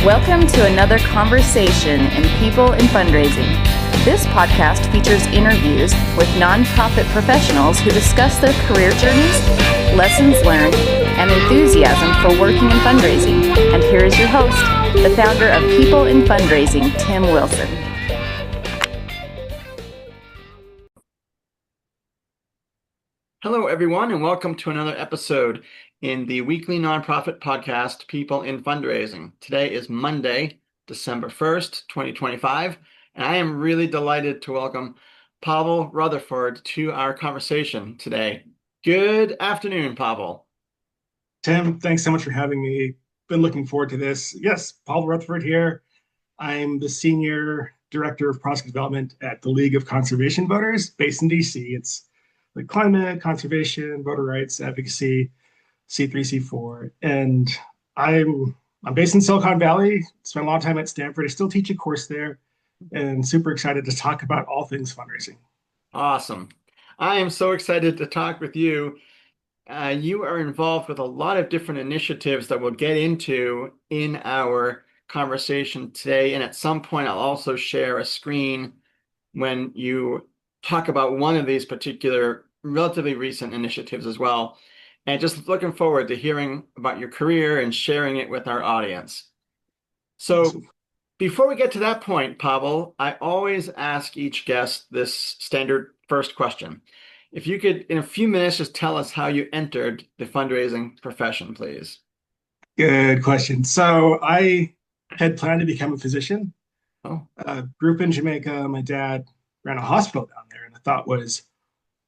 Welcome to another conversation in People in Fundraising. This podcast features interviews with nonprofit professionals who discuss their career journeys, lessons learned, and enthusiasm for working in fundraising. And here is your host, the founder of People in Fundraising, Tim Wilson. Hello, everyone, and welcome to another episode in the weekly nonprofit podcast, People in Fundraising. Today is Monday, December 1st, 2025, and I am really delighted to welcome Pavel Rutherford to our conversation today. Good afternoon, Pavel. Tim, thanks so much for having me. Been looking forward to this. Yes, Pavel Rutherford here. I'm the Senior Director of Project Development at the League of Conservation Voters based in DC. It's like climate, conservation, voter rights, advocacy, C3, C4. And I'm based in Silicon Valley, spent a long time at Stanford. I still teach a course there and super excited to talk about all things fundraising. Awesome. I am so excited to talk with you. You are involved with a lot of different initiatives that we'll get into in our conversation today. And at some point, I'll also share a screen when you talk about one of these particular relatively recent initiatives as well. And just looking forward to hearing about your career and sharing it with our audience. So before we get to that point, Pavel, I always ask each guest this standard first question. If you could, in a few minutes, just tell us how you entered the fundraising profession, please. Good question. So I had planned to become a physician. Oh. Grew up in Jamaica. My dad ran a hospital down there, and the thought was,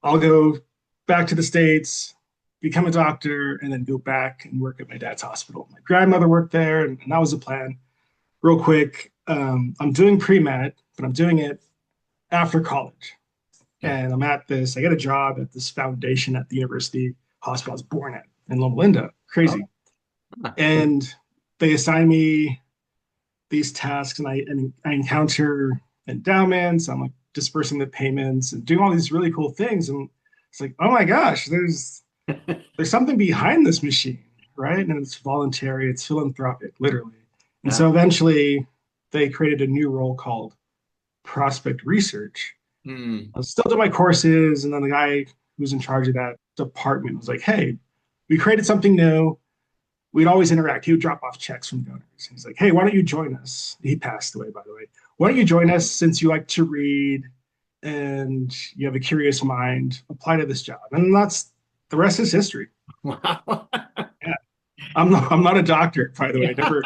I'll go back to the States, become a doctor, and then go back and work at my dad's hospital. My grandmother worked there, and that was the plan. Real quick, I'm doing pre-med, but I'm doing it after college. And I'm at this, I get a job at this foundation at the university hospital I was born at in Loma Linda. Crazy. Oh. And they assign me these tasks, and I encounter endowments. I'm like dispersing the payments and doing all these really cool things. And it's like, oh my gosh, there's something behind this machine, right? And it's voluntary, it's philanthropic, literally. And so eventually they created a new role called prospect research. I was still doing my courses, and then the guy who was in charge of that department was like, hey, we created something new. We'd always interact. He would drop off checks from donors. He's like, hey, why don't you join us? He passed away, by the way. Why don't you join us, since you like to read and you have a curious mind? Apply to this job. And that's the rest is history. Wow. Yeah. I'm not a doctor, by the way. I never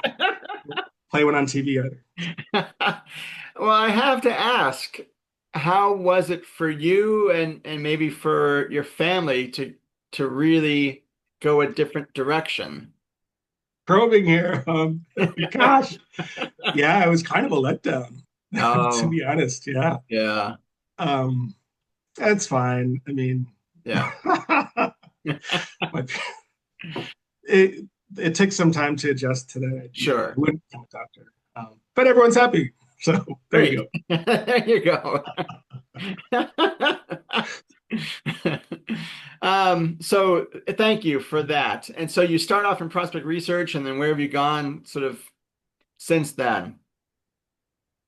play one on TV either. Well, I have to ask, how was it for you and maybe for your family to really go a different direction? Probing here. Gosh. Yeah, it was kind of a letdown, to be honest. Yeah. Yeah. That's fine. I mean, yeah. It took some time to adjust to that. Sure. I wouldn't become a doctor. But everyone's happy. So there you go. There you go. So thank you for that. And so you start off in prospect research, and then where have you gone sort of since then?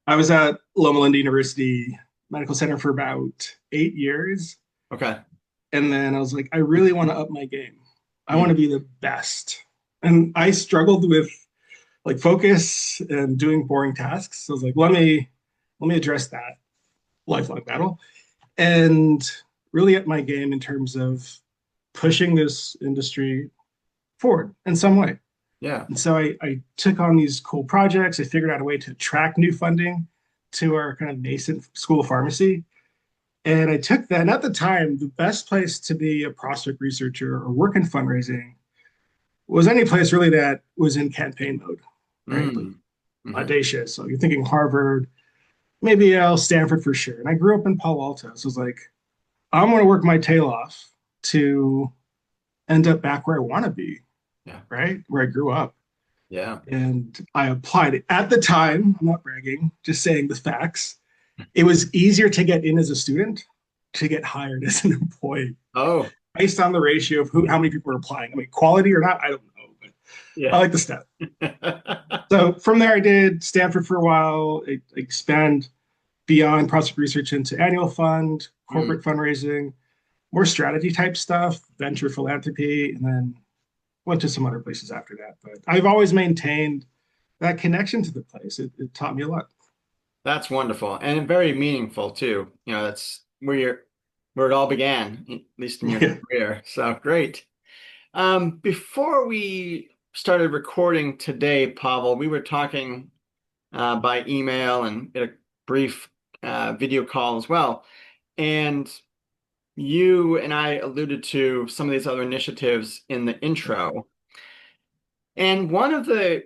I was at Loma Linda University Medical Center for about 8 years. Okay. And then I was like, I really want to up my game. I want to be the best. And I struggled with like focus and doing boring tasks. So I was like, let me address that lifelong battle and really up my game in terms of pushing this industry forward in some way. Yeah. And so I took on these cool projects. I figured out a way to attract new funding to our kind of nascent school of pharmacy. And I took that. And at the time, the best place to be a prospect researcher or work in fundraising was any place really that was in campaign mode, right? Like audacious. So you're thinking Harvard, maybe Yale, Stanford for sure. And I grew up in Palo Alto. So I was like, I'm going to work my tail off to end up back where I want to be, right? Where I grew up. Yeah. And I applied it. At the time, I'm not bragging, just saying the facts. It was easier to get in as a student to get hired as an employee. Oh. Based on the ratio of how many people are applying. I mean, quality or not, I don't know. But I Yeah. like the step. So from there, I did Stanford for a while. I expand beyond project research into annual fund, Mm, corporate fundraising, more strategy type stuff, venture philanthropy, and then went to some other places after that. But I've always maintained that connection to the place. It taught me a lot. that's wonderful and very meaningful too. That's where it all began, at least in your Yeah. career. So great. Before we started recording today, Pavel, we were talking by email and in a brief video call as well. And you and I alluded to some of these other initiatives in the intro. And one of the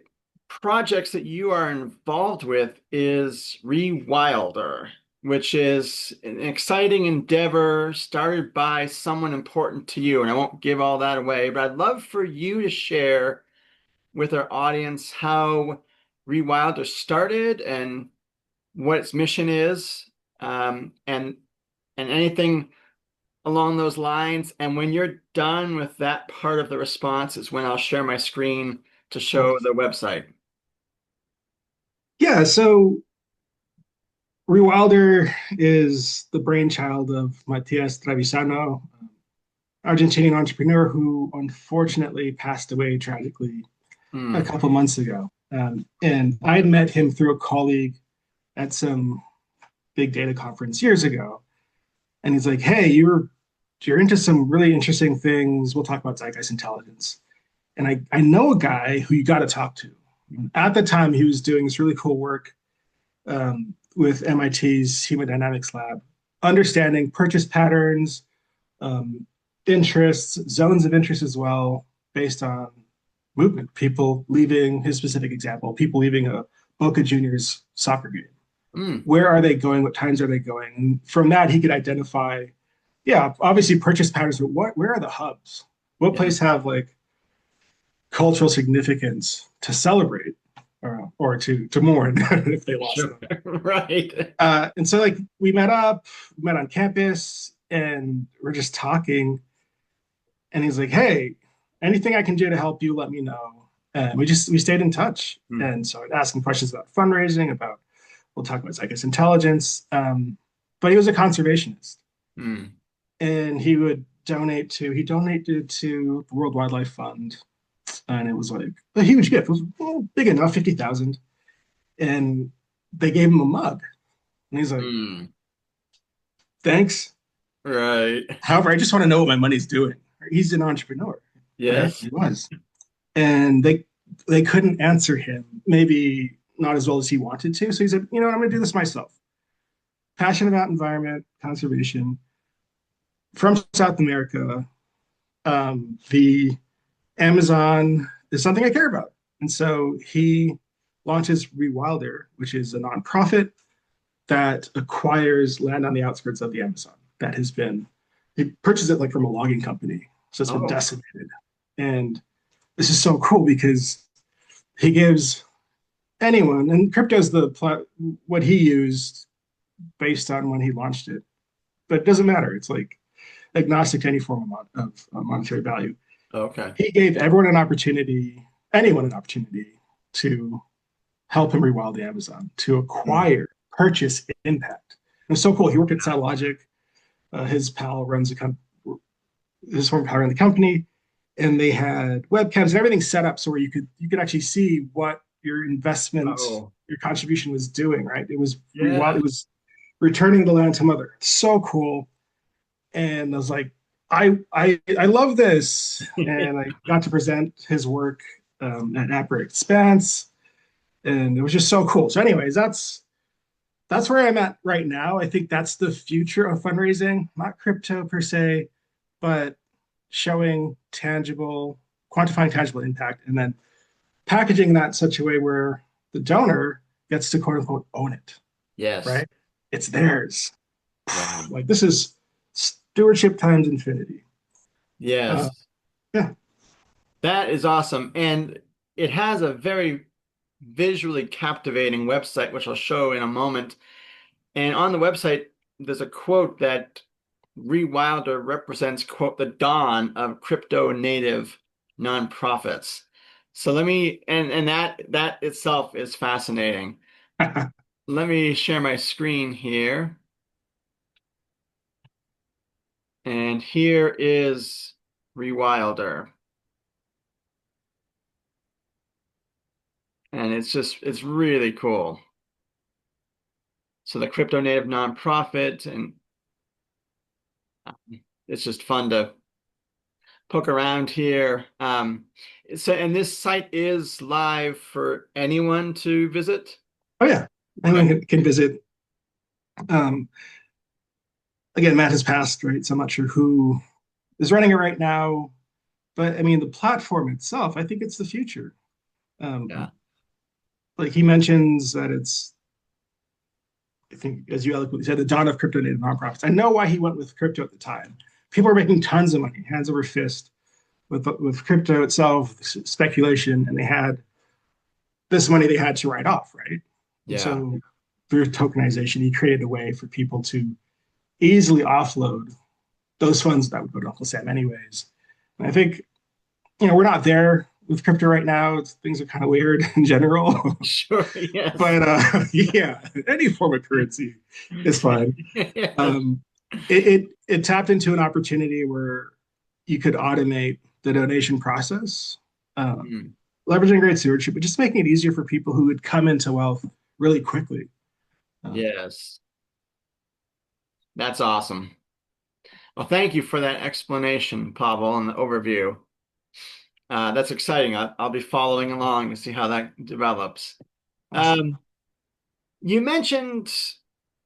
projects that you are involved with is Rewilder, which is an exciting endeavor started by someone important to you. And I won't give all that away, but I'd love for you to share with our audience how Rewilder started and what its mission is, and anything along those lines. And when you're done with that part of the response is when I'll share my screen to Cool. show the website. Yeah. So Rewilder is the brainchild of Matias Trevisano, Argentinian entrepreneur who unfortunately passed away tragically a Hmm. couple months ago. And I had met him through a colleague at some big data conference years ago. And he's like, "Hey, you're into some really interesting things. We'll talk about Zeitgeist Intelligence." And I know a guy who you got to talk to. At the time, he was doing this really cool work with MIT's Hemodynamics lab, understanding purchase patterns, um, interests, zones of interest as well, based on movement. People leaving, his specific example, people leaving a Boca Juniors soccer game. Hmm. Where are they going? What times are they going? And from that, he could identify, yeah, obviously purchase patterns, but where are the hubs? What Yeah. place have like cultural significance to celebrate or to mourn if they lost Sure. them? Right. And so like we met up, we met on campus, and we're just talking. And he's like, "Hey, anything I can do to help you, let me know." And we stayed in touch. Hmm. And so I'd ask him questions about fundraising, about we'll talk about Zeitgeist Intelligence. But he was a conservationist, Hmm. and he donated to the World Wildlife Fund, and it was like a huge gift. It was big enough, 50,000, and they gave him a mug, and he's like, Hmm. "Thanks. Right. However, I just want to know what my money's doing." He's an entrepreneur, right? Yes. He was, and they couldn't answer him, maybe not as well as he wanted to. So he said, "You know what? I'm going to do this myself. Passionate about environment conservation from South America. The Amazon is something I care about." And so he launches Rewilder, which is a nonprofit that acquires land on the outskirts of the Amazon that has been, he purchased it like from a logging company. So it's been Oh. decimated. And this is so cool because he gives anyone, and crypto is what he used based on when he launched it, but it doesn't matter. It's like agnostic to any form of monetary value. Okay. He gave anyone an opportunity to help him rewild the Amazon, to Hmm. acquire, purchase impact. It was so cool. He worked at Satellogic. His pal runs his former pal ran the company, and they had webcams and everything set up so where you could actually see what your investment, Oh. your contribution was doing. Right? It was rewild. Yeah. It was returning the land to mother. So cool. And I was like, I love this, and I got to present his work at Aperture Expanse, and it was just so cool. So, anyways, that's where I'm at right now. I think that's the future of fundraising, not crypto per se, but showing quantifying tangible impact, and then packaging that in such a way where the donor gets to quote unquote own it, Yes. right? It's theirs. Right. Like this is stewardship times infinity. Uh, Yes. yeah, That is awesome. And it has a very visually captivating website, which I'll show in a moment. And on the website, there's a quote that Rewilder represents, quote, the dawn of crypto native nonprofits. So let me, and that itself is fascinating. Let me share my screen here. And here is Rewilder. And it's really cool. So the crypto native nonprofit, and it's just fun to poke around here. And this site is live for anyone to visit. Oh yeah, anyone can visit. Um, again, Matt has passed, right? So I'm not sure who is running it right now, but I mean, the platform itself, I think it's the future. Yeah. Like he mentions that it's, I think, as you eloquently said, the dawn of crypto native nonprofits. I know why he went with crypto at the time. People are making tons of money, hands over fist, with crypto itself, speculation, and they had this money they had to write off, right? And Yeah. so through tokenization, he created a way for people to easily offload those funds that would go to Uncle Sam anyways. And I think, we're not there with crypto right now. Things are kind of weird in general. Sure, yes. But yeah, any form of currency is fine. Yes. It tapped into an opportunity where you could automate the donation process, Mm, leveraging great stewardship, but just making it easier for people who would come into wealth really quickly. yes. That's awesome. Well, thank you for that explanation, Pavel, and the overview. That's exciting. I'll be following along to see how that develops. Awesome. You mentioned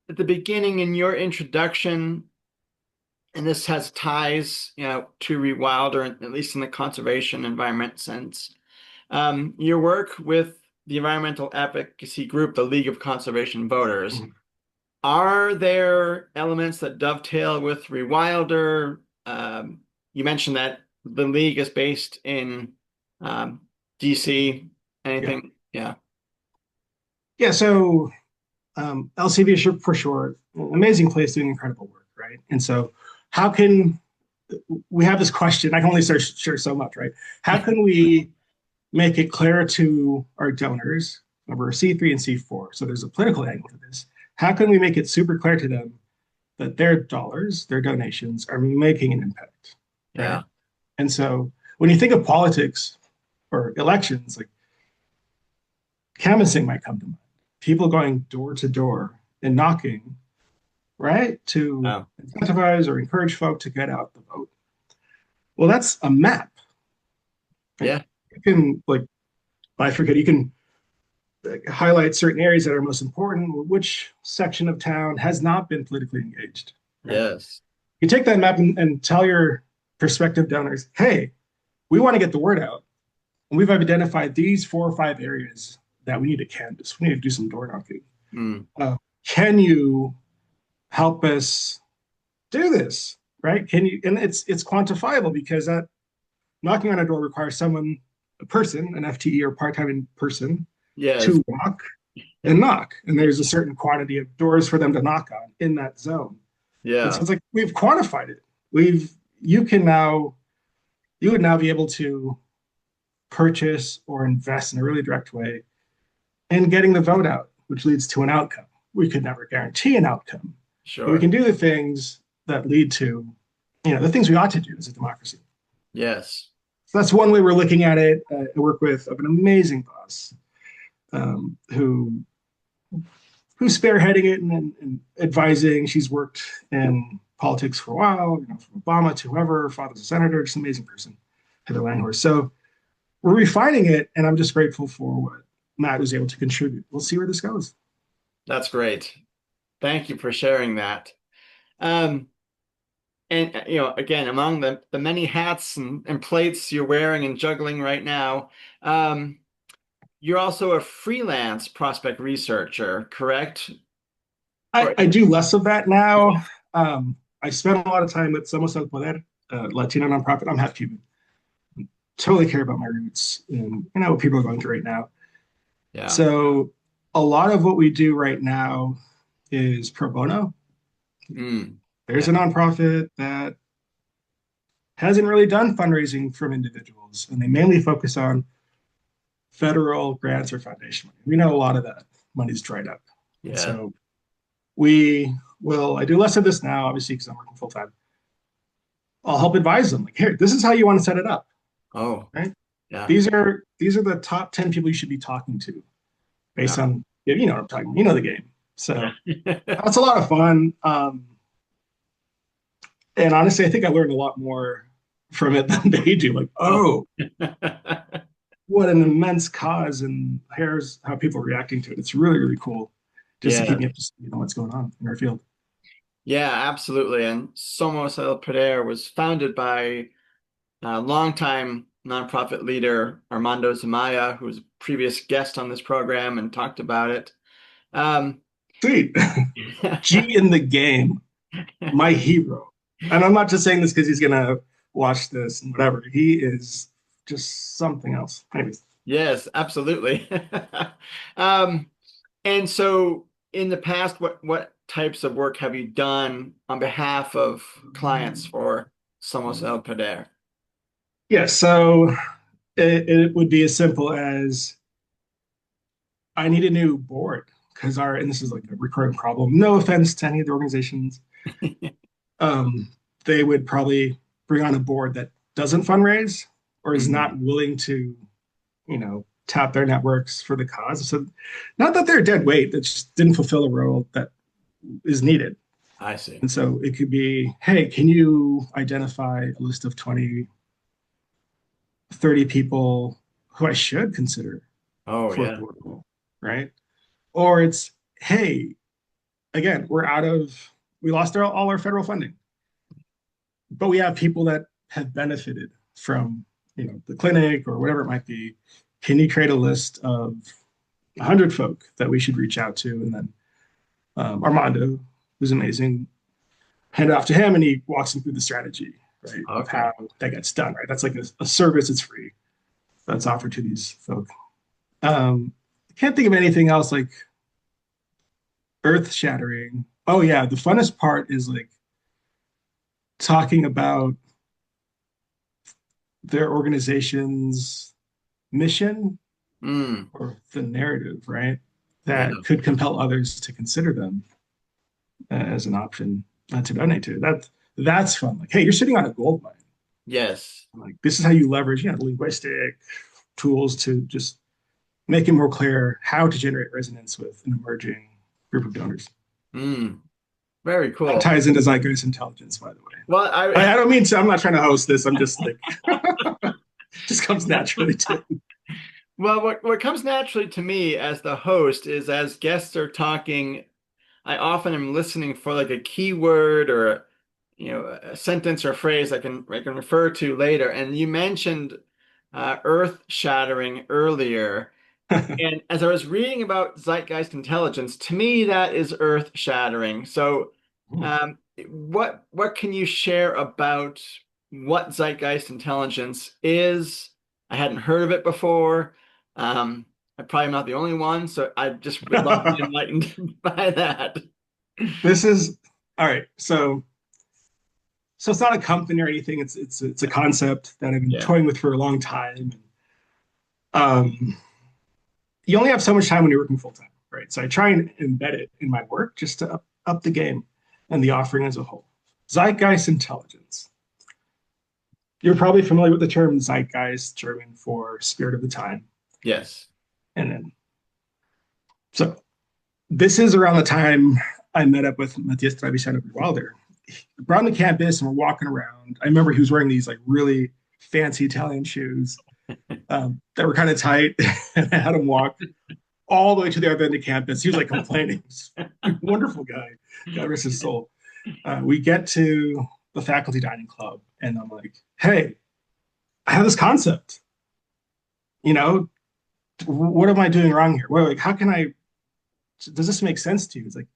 at the beginning in your introduction, and this has ties, to Rewilder, at least in the conservation environment sense. Your work with the environmental advocacy group, the League of Conservation Voters. Mhm. Are there elements that dovetail with Rewilder? You mentioned that the league is based in DC. Yeah. Anything? Yeah. Yeah. So LCV for short, amazing place doing incredible work, right? And so, how can we have this question? I can only share so much, right? How can we make it clear to our donors, number C3 and C4? So there's a political angle to this. How can we make it super clear to them that their dollars, their donations are making an impact, Yeah. right? And so when you think of politics or elections, like canvassing might come to mind. People going door to door and knocking, right, to Oh, incentivize or encourage folk to get out the vote. Well, that's a map. Right? yeah. You can bifurcate. You can highlight certain areas that are most important. Which section of town has not been politically engaged? Right? Yes. You take that map and tell your prospective donors, hey, we want to get the word out. And we've identified these 4 or 5 areas that we need to canvass. We need to do some door knocking. Mm, Can you help us do this? Right? Can you? And it's quantifiable because that knocking on a door requires someone, a person, an FTE or part-time person, yes. to walk and knock. And there's a certain quantity of doors for them to knock on in that zone. And so Yeah. it's like we've quantified it. We've you can now you would now be able to purchase or invest in a really direct way in getting the vote out, which leads to an outcome. We could never guarantee an outcome, but we Sure. can do the things that lead to, the things we ought to do as a democracy. Yes. So that's one way we're looking at it. I work with an amazing boss who who's spearheading it and advising. She's worked in politics for a while, from Obama to whoever, father's a senator, just an amazing person, Heather Langhorse. So we're refining it, and I'm just grateful for what Matt was able to contribute. We'll see where this goes. That's great. Thank you for sharing that. Um, and again, among the many hats and plates you're wearing and juggling right now, um, you're also a freelance prospect researcher, correct? I do less of that now. I spent a lot of time with Somos el Podor, Latino nonprofit. I'm half Cuban. Totally care about my roots and what people are going through right now. Yeah. So a lot of what we do right now is pro bono. Mm, There's yeah. a nonprofit that hasn't really done fundraising from individuals, and they mainly focus on federal grants or foundation money. We know a lot of that money's dried up. And Yeah. so I do less of this now, obviously, because I'm working full time. I'll help advise them. Like, here, this is how you want to set it up, Oh, right? yeah. These are the top 10 people you should be talking to based Yeah. on, you know what I'm talking, you know the game. So Yeah. that's a lot of fun. And honestly, I think I learned a lot more from it than they do. Like, Oh. oh, what an immense cause, and here's how people are reacting to it. It's really, really cool just to Yeah. keep me up to speed on what's going on in our field. Yeah, absolutely. And Somos el Podor was founded by a longtime nonprofit leader, Armando Zumaya, who was a previous guest on this program and talked about it. Um, Sweet. G in the game, my hero. And I'm not just saying this because he's going to watch this and whatever. He is just something else. Anyways. yes, absolutely. Um, and so in the past, what types of work have you done on behalf of clients for Somos el Poder? Yeah, so it would be as simple as I need a new board because and this is like a recurring problem. No offense to any of the organizations. Um, they would probably bring on a board that doesn't fundraise or is not willing to, tap their networks for the cause. So not that they're a dead weight, that just didn't fulfill a role that is needed. I see. And so it could be, hey, can you identify a list of 20, 30 people who I should consider Oh, for a yeah. board role, right? Or it's, hey, again, we lost all our federal funding, but we have people that have benefited from, the clinic or whatever it might be. Can you create a list of 100 folk that we should reach out to? And then Armando, who's amazing, hand it off to him and he walks him through the strategy, right? Of Okay. how that gets done, right? That's like a service, it's free, that's offered to these folk. I can't think of anything else like earth shattering. Oh yeah, the funnest part is like talking about their organization's mission Mm, or the narrative, right? yeah. That could compel others to consider them as an option to donate to. That's fun. Like, hey, you're sitting on a gold mine. Yes. Like, this is how you leverage, linguistic tools to just make it more clear how to generate resonance with an emerging group of donors. Mm, very cool. That ties into Zeitgeist Intelligence, by the way. Well, I don't mean to. I'm not trying to host this. I'm just like, just comes naturally to me. well, what comes naturally to me as the host is as guests are talking, I often am listening for like a keyword or a sentence or phrase I can refer to later. And you mentioned earth shattering earlier. And as I was reading about Zeitgeist Intelligence, to me that is earth shattering. So, what can you share about what Zeitgeist Intelligence is? I hadn't heard of it before. I'm probably not the only one, so I just would love to be enlightened by that. This is all right. So it's not a company or anything. It's a concept that I've been Yeah. toying with for a long time. You only have so much time when you're working full time, right? So I try and embed it in my work just to up the game and the offering as a whole. Zeitgeist Intelligence. You're probably familiar with the term Zeitgeist, German for spirit of the time. Yes. And then, so this is around the time I met up with Matthias Trevisan of Rewilder. We're on the campus and we're walking around. I remember he was wearing these like really fancy Italian shoes that were kind of tight. And I had him walk all the way to the other end of campus. He was like complaining. Wonderful guy. God rest his soul. We get to the faculty dining club and I'm like, hey, I have this concept. What am I doing wrong here? Well, like, does this make sense to you? It's like,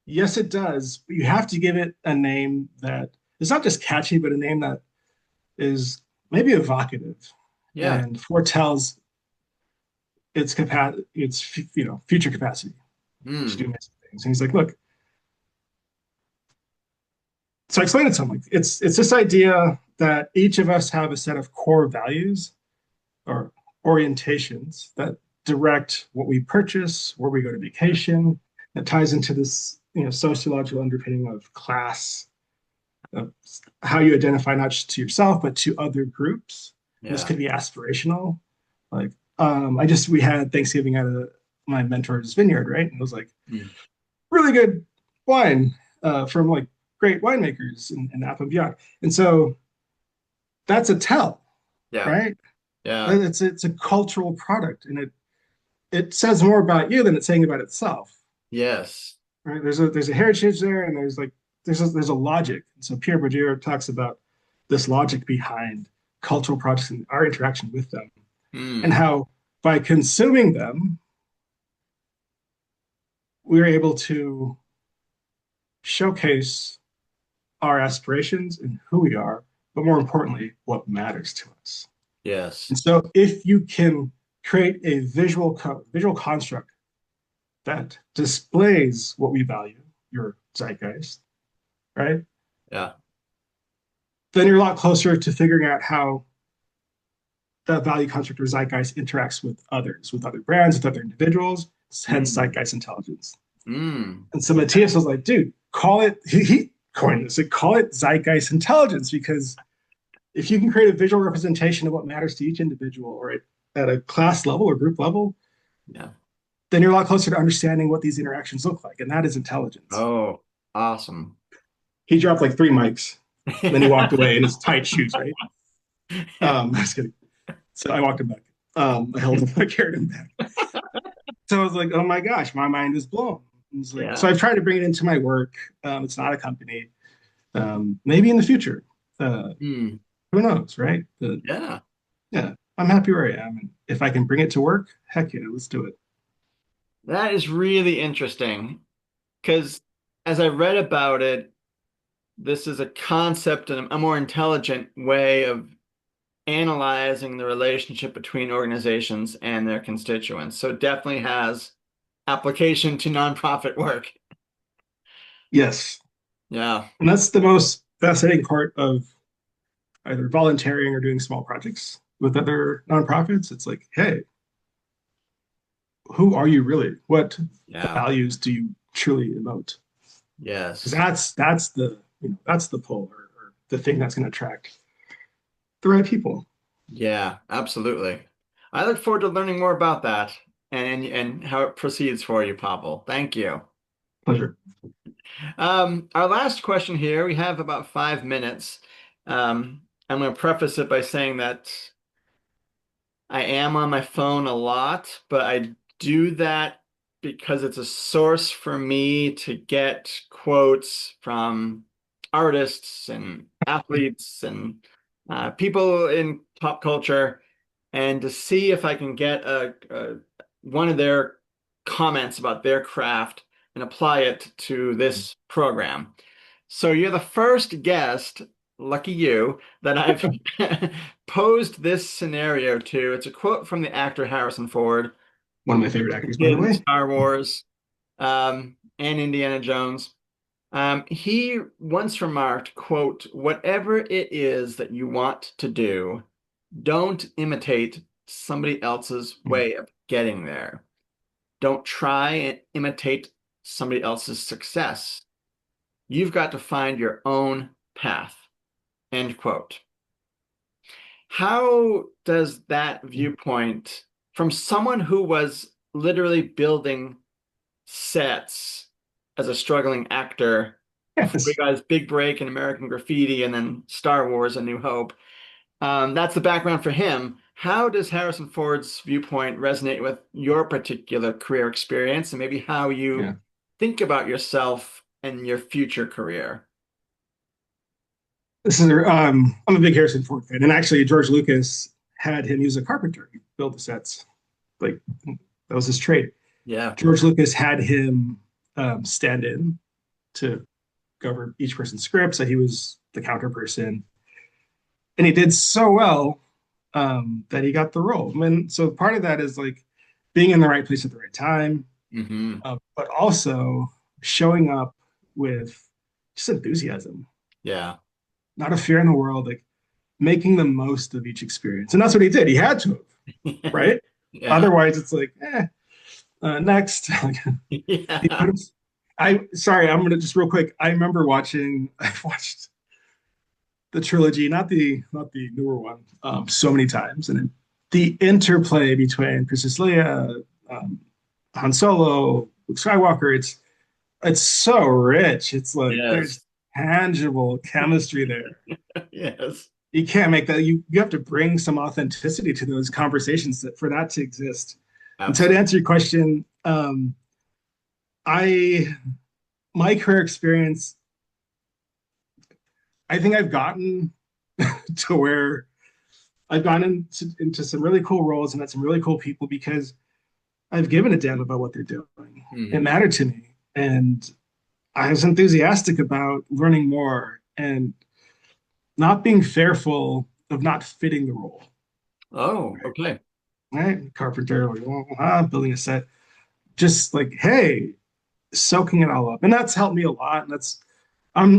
yes, it does. But you have to give it a name that is not just catchy, but a name that is maybe evocative and foretells its capacity, future capacity to do amazing things. And he's like, look. So I explained it to him. Like, it's this idea that each of us have a set of core values or orientations that direct what we purchase, where we go to vacation. That ties into this, sociological underpinning of class, of how you identify not just to yourself but to other groups. This Yeah. could be aspirational. Like, we had Thanksgiving at my mentor's vineyard, right? And it was like Mm. really good wine from like great winemakers and Napa and beyond. And so that's a tell, Yeah. right? Yeah. It's a cultural product, and it says more about you than it's saying about itself, Yes. right? There's a heritage there, and there's a logic. And so Pierre Bourdieu talks about this logic behind cultural products and our interaction with them, and Mm. how by consuming them, we're able to showcase our aspirations and who we are, but more importantly, what matters to us. Yes. And so if you can create a visual construct that displays what we value, your zeitgeist, right? Yeah. Then you're a lot closer to figuring out how that value construct or zeitgeist interacts with others, with other brands, with other individuals, hence Mm. zeitgeist intelligence. Mm. And so Matthias was like, dude, call it, he coined this, call it zeitgeist intelligence, because if you can create a visual representation of what matters to each individual or at a class level or group level, Yeah. then you're a lot closer to understanding what these interactions look like. And that is intelligence. Oh, awesome. He dropped like 3 mics, and then he walked away in his tight shoes, right? Just kidding. So I walked him back. I held him, I carried him back. So I was like, oh my gosh, my mind is blown. Like, Yeah. so I've tried to bring it into my work. It's not a company. Maybe in the future. Mm. Who knows, right? Yeah. Yeah, I'm happy where I am. And if I can bring it to work, heck yeah, let's do it. That is really interesting because as I read about it, this is a concept and a more intelligent way of analyzing the relationship between organizations and their constituents. So it definitely has application to nonprofit work. Yes. Yeah. And that's the most fascinating part of either volunteering or doing small projects with other nonprofits. It's like, hey, who are you really? What Yeah. values do you truly emote? Yes. Because that's the pull or the thing that's going to attract the right people. Yeah, absolutely. I look forward to learning more about that and how it proceeds for you, Pavel. Thank you. Pleasure. Our last question here, we have about 5 minutes. I'm going to preface it by saying that I am on my phone a lot, but I do that because it's a source for me to get quotes from artists and athletes and people in pop culture, and to see if I can get one of their comments about their craft and apply it to this program. So you're the first guest, lucky you, that I've posed this scenario to. It's a quote from the actor Harrison Ford, One of my favorite actors, by did the in way. Star Wars, and Indiana Jones. He once remarked, quote, "Whatever it is that you want to do, don't imitate somebody else's way of getting there. Don't try and imitate somebody else's success. You've got to find your own path." End quote. How does that viewpoint, from someone who was literally building sets as a struggling actor before he Yes. got his big break in American Graffiti and then Star Wars: A New Hope, that's the background for him. How does Harrison Ford's viewpoint resonate with your particular career experience and maybe how you Yeah. think about yourself and your future career? I'm a big Harrison Ford fan, and actually George Lucas had him use a carpenter. He built the sets. Like, that was his trade. Yeah. George Lucas had him stand in to cover each person's script, so he was the counter person, and he did so well that he got the role. I mean, so part of that is like being in the right place at the right time, Mm-hmm. but also showing up with just enthusiasm, Yeah. not a fear in the world, like making the most of each experience. And that's what he did. He had to have. right? Yeah. Otherwise, it's like, next. Yeah. Sorry, I'm gonna just real quick. I've watched the trilogy, not the newer one, so many times, and the interplay between Princess Leia, um, Han Solo, Luke Skywalker, it's so rich. It's like there's Yes. tangible chemistry there. Yes. You can't make that. You have to bring some authenticity to those conversations for that to exist. And so to Absolutely. answer your question, I my career experience, I think I've gotten to where I've gone into some really cool roles and met some really cool people because I've given a damn about what they're doing. It Hmm. mattered to me. And I was enthusiastic about learning more and not being fearful of not fitting the role. Oh, okay. Right? Carpenter, like, building a set, just like, hey, soaking it all up. And that's helped me a lot. And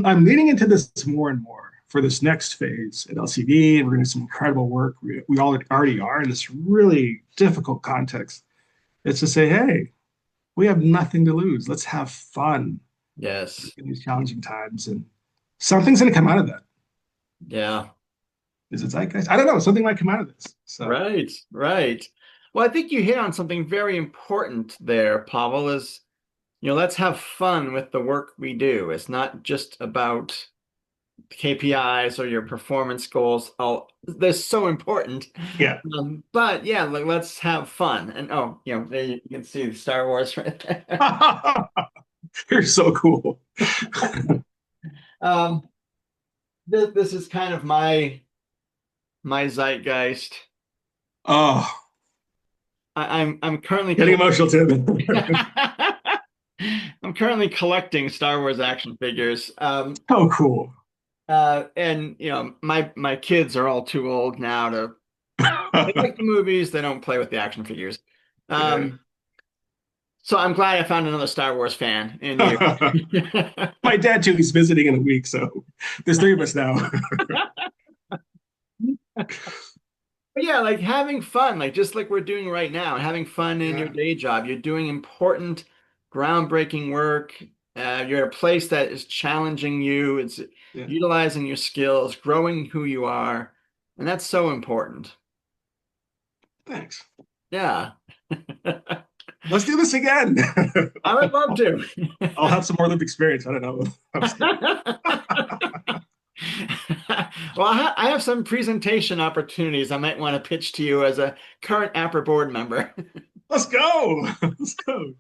I'm leaning into this more and more for this next phase at LCD. And we're doing some incredible work. We all already are in this really difficult context. It's to say, hey, we have nothing to lose. Let's have fun Yes. in these challenging times. And something's going to come out of that. Yeah. Is it zeitgeist? I don't know. Something might come out of this. So, Right. Right. Well, I think you hit on something very important there, Pavel, is, let's have fun with the work we do. It's not just about KPIs or your performance goals. Oh, they're so important. yeah. But yeah, like let's have fun. And oh, there you can see Star Wars right there. You're so cool. Um, this is kind of my zeitgeist. Oh, I'm currently getting emotional, Tim. I'm currently collecting Star Wars action figures. Oh, cool. And my kids are all too old now to they like the movies, they don't play with the action figures. Yeah. Um, so I'm glad I found another Star Wars fan in you. My dad too. He's visiting in a week, so there's three of us now. But yeah, like having fun, like just like we're doing right now, having fun in your Yeah, day job. You're doing important, groundbreaking work. You're at a place that is challenging you. It's yeah. utilizing your skills, growing who you are, and that's so important. Thanks. Yeah, Let's do this again. I would love to. I'll have some more lived experience. I don't know. I'm just kidding. Well, I have some presentation opportunities I might want to pitch to you as a current APRA board member. Let's go. Let's go.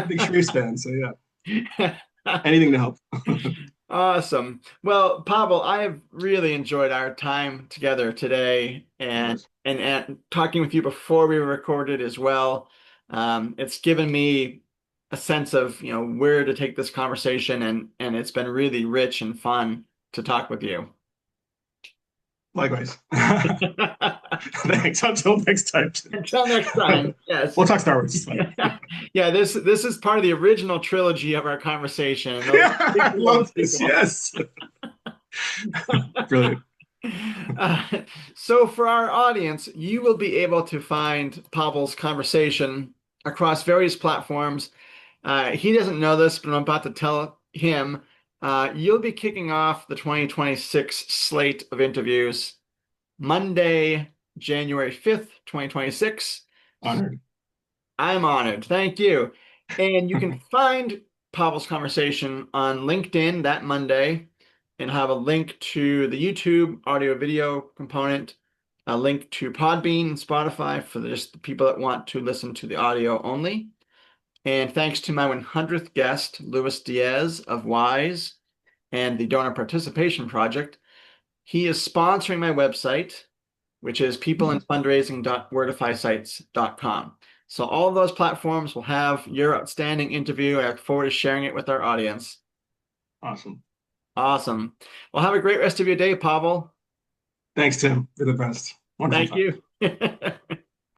Big Shreves fan, so yeah. Anything to help. Awesome. Well, Pavel, I have really enjoyed our time together today and Likewise. and talking with you before we recorded as well. It's given me a sense of, where to take this conversation and it's been really rich and fun to talk with you. Likewise. Thanks. Until next time. Until next time. Yes. We'll talk Star Wars. It's fine. Yeah, this is part of the original trilogy of our conversation. And those Yeah, I sequel and love this. sequel. Yes. Brilliant. Uh, so for our audience, you will be able to find Pavel's conversation across various platforms. He doesn't know this, but I'm about to tell him. You'll be kicking off the 2026 slate of interviews Monday, January 5th, 2026. Honored. I'm honored. Thank you. And you can find Pavel's conversation on LinkedIn that Monday and have a link to the YouTube audio video component, a link to Podbean and Spotify for just the people that want to listen to the audio only. And thanks to my 100th guest, Luis Diaz of WISE and the Donor Participation Project. He is sponsoring my website, which is peopleandfundraising.wordifysites.com. So all of those platforms will have your outstanding interview. I look forward to sharing it with our audience. Awesome. Awesome. Well, have a great rest of your day, Pavel. Thanks, Tim. You're the best. Wonderful Thank time. you.